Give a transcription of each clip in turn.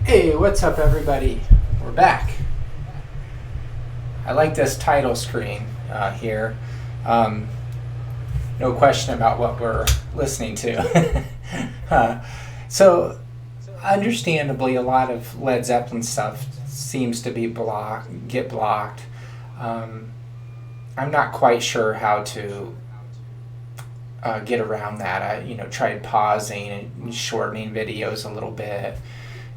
Hey, what's up, everybody? We're back. I like this title screen here. Um, no question about what we're listening to. So, understandably, a lot of Led Zeppelin stuff seems to be get blocked. Um, I'm not quite sure how to get around that. I tried pausing and shortening videos a little bit.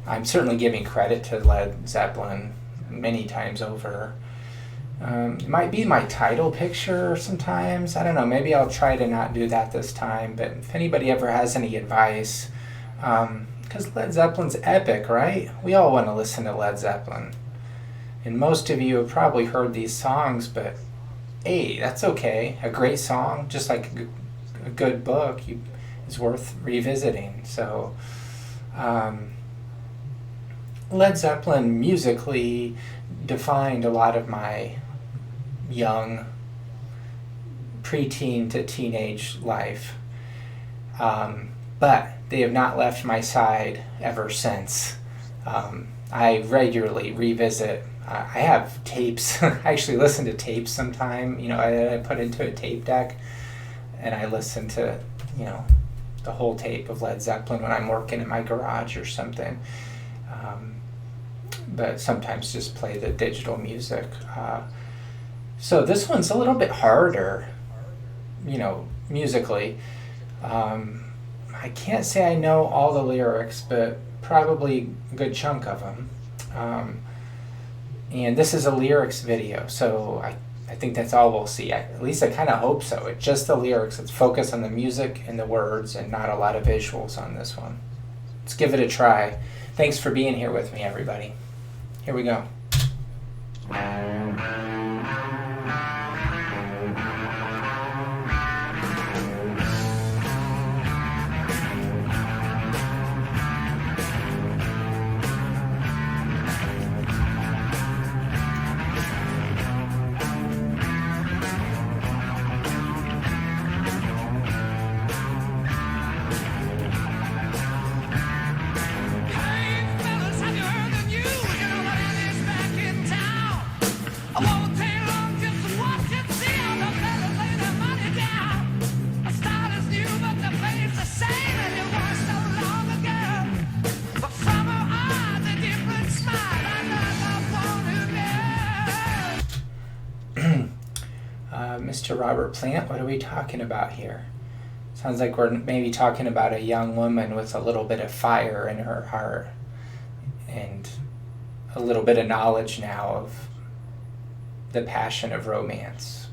I'm certainly giving credit to Led Zeppelin many times over. It might be my title picture sometimes. I don't know. Maybe I'll try to not do that this time. But if anybody ever has any advice, because Led Zeppelin's epic, right? We all want to listen to Led Zeppelin. And most of you have probably heard these songs, but hey, that's okay. A great song, just like a good book, is worth revisiting. So, Led Zeppelin musically defined a lot of my young preteen to teenage life, but they have not left my side ever since. I regularly revisit. I have tapes. I actually listen to tapes sometime. I put into a tape deck, and I listen to the whole tape of Led Zeppelin when I'm working in my garage or something. But sometimes just play the digital music. So this one's a little bit harder, musically. I can't say I know all the lyrics, but probably a good chunk of them. And this is a lyrics video, so I think that's all we'll see. At least I kind of hope so. It's just the lyrics. Let's focus on the music and the words and not a lot of visuals on this one. Let's give it a try. Thanks for being here with me, everybody. Here we go. Mr. Robert Plant, what are we talking about here? Sounds like we're maybe talking about a young woman with a little bit of fire in her heart and a little bit of knowledge now of the passion of romance.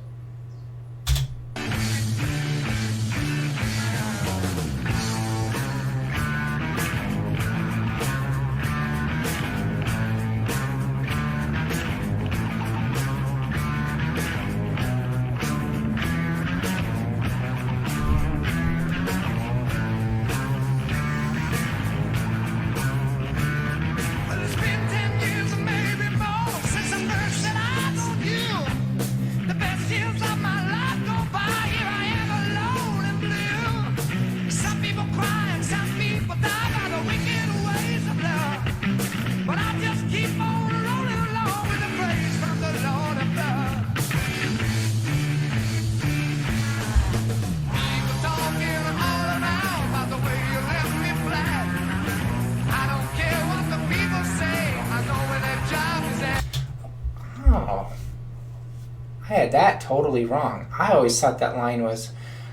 I had that totally wrong. I always thought that line was,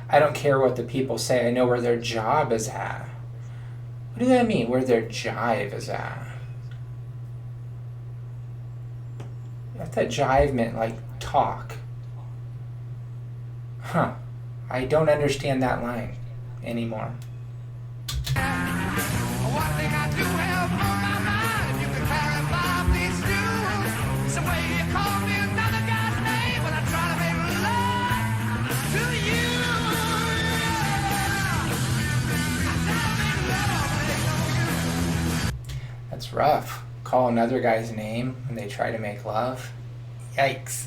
I don't care what the people say, I know where their job is at. What does that mean, where their jive is at? I thought jive meant like talk. Huh. I don't understand that line anymore. One thing I do have on my mind, if you could clarify, please do. It's the way you call me another guy's name when I try to make love to you. That's rough. Call another guy's name when they try to make love. Yikes.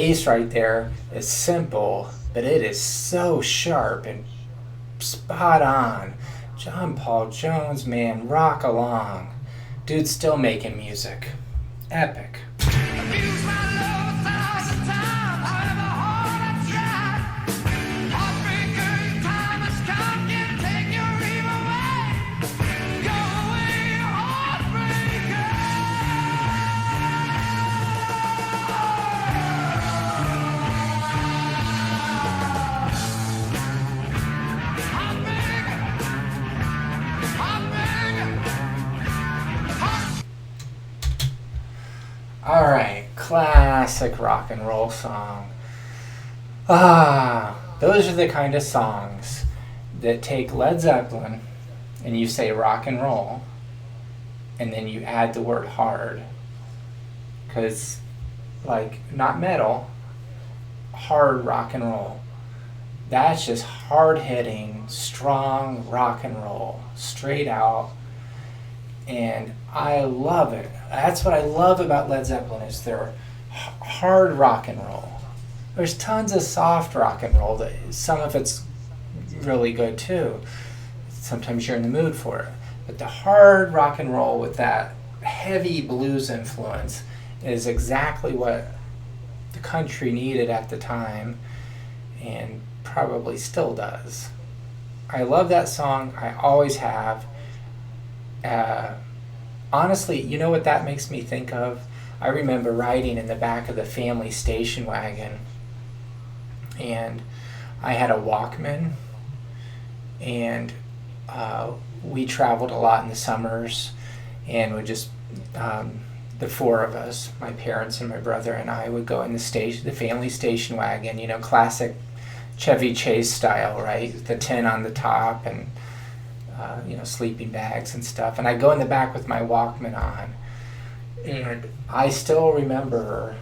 bass right there is simple, but it is so sharp and spot on. John Paul Jones, man, rock along. Dude's still making music. Epic. Alright, classic rock and roll song. Those are the kind of songs that take Led Zeppelin and you say rock and roll and then you add the word hard. Because, like, not metal, hard rock and roll. That's just hard-hitting, strong rock and roll, straight out. And I love it. That's what I love about Led Zeppelin is their hard rock and roll. There's tons of soft rock and roll. Some of it's really good too. Sometimes you're in the mood for it. But the hard rock and roll with that heavy blues influence is exactly what the country needed at the time and probably still does. I love that song. I always have. Honestly, you know what that makes me think of? I remember riding in the back of the family station wagon, and I had a Walkman, and we traveled a lot in the summers, and would just the four of us, my parents and my brother and I, would go in the family station wagon, you know, classic Chevy Chase style, right? The tin on the top and sleeping bags and stuff. And I go in the back with my Walkman on. And I still remember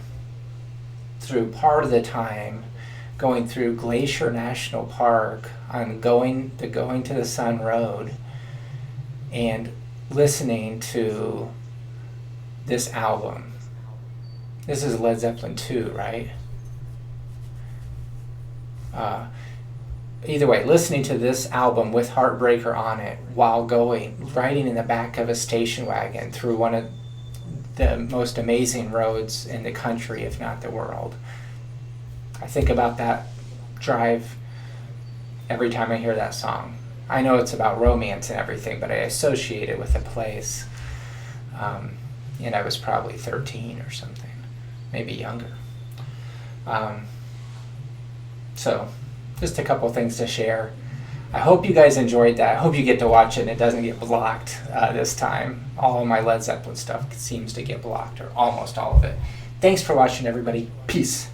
through part of the time going through Glacier National Park on going to the Sun Road and listening to this album. This is Led Zeppelin 2, right? Either way, listening to this album with Heartbreaker on it while riding in the back of a station wagon through one of the most amazing roads in the country, if not the world. I think about that drive every time I hear that song. I know it's about romance and everything, but I associate it with a place. And I was probably 13 or something, maybe younger. So, just a couple things to share. I hope you guys enjoyed that. I hope you get to watch it and it doesn't get blocked this time. All of my Led Zeppelin stuff seems to get blocked, or almost all of it. Thanks for watching, everybody. Peace.